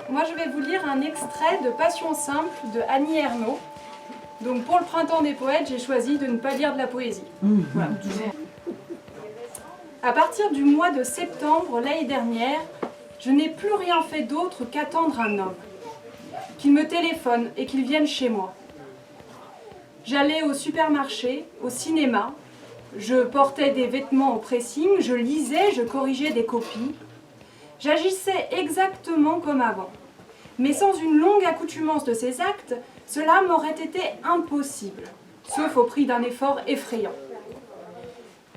Moi je vais vous lire un extrait de Passion simple de Annie Ernaux. Donc pour le printemps des poètes, j'ai choisi de ne pas lire de la poésie. Voilà. À partir du mois de septembre l'année dernière, je n'ai plus rien fait d'autre qu'attendre un homme. Qu'il me téléphone et qu'il vienne chez moi. J'allais au supermarché, au cinéma, je portais des vêtements au pressing, je lisais, je corrigeais des copies. J'agissais exactement comme avant. Mais sans une longue accoutumance de ces actes, cela m'aurait été impossible, sauf au prix d'un effort effrayant.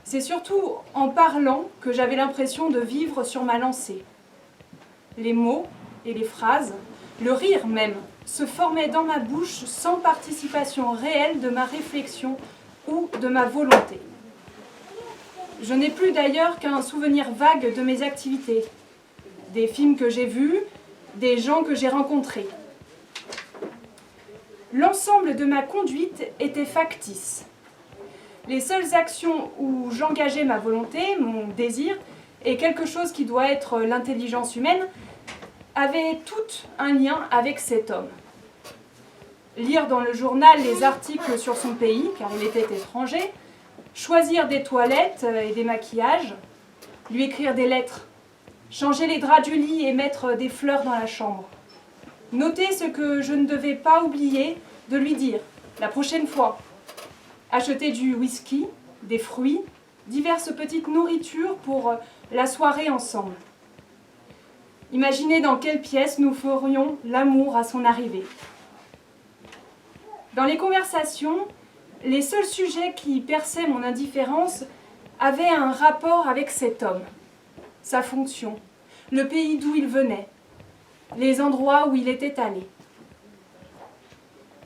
C'est surtout en parlant que j'avais l'impression de vivre sur ma lancée. Les mots et les phrases, le rire même, se formaient dans ma bouche sans participation réelle de ma réflexion ou de ma volonté. Je n'ai plus d'ailleurs qu'un souvenir vague de mes activités, des films que j'ai vus, des gens que j'ai rencontrés. L'ensemble de ma conduite était factice. Les seules actions où j'engageais ma volonté, mon désir, et quelque chose qui doit être l'intelligence humaine, avaient toutes un lien avec cet homme. Lire dans le journal les articles sur son pays, car il était étranger, choisir des toilettes et des maquillages, lui écrire des lettres, changer les draps du lit et mettre des fleurs dans la chambre. Noter ce que je ne devais pas oublier de lui dire la prochaine fois. Acheter du whisky, des fruits, diverses petites nourritures pour la soirée ensemble. Imaginez dans quelle pièce nous ferions l'amour à son arrivée. Dans les conversations, les seuls sujets qui perçaient mon indifférence avaient un rapport avec cet homme, sa fonction, le pays d'où il venait, les endroits où il était allé.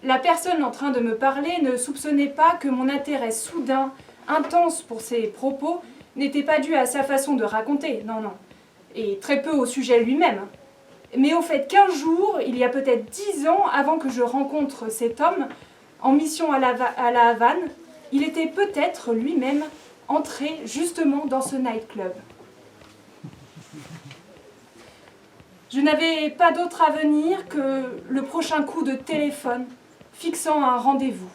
La personne en train de me parler ne soupçonnait pas que mon intérêt soudain, intense pour ses propos, n'était pas dû à sa façon de raconter, non, et très peu au sujet lui-même, mais au fait qu'un jour, il y a peut-être 10 ans avant que je rencontre cet homme, en mission à la Havane, il était peut-être lui-même entré justement dans ce nightclub. Je n'avais pas d'autre avenir que le prochain coup de téléphone, fixant un rendez-vous.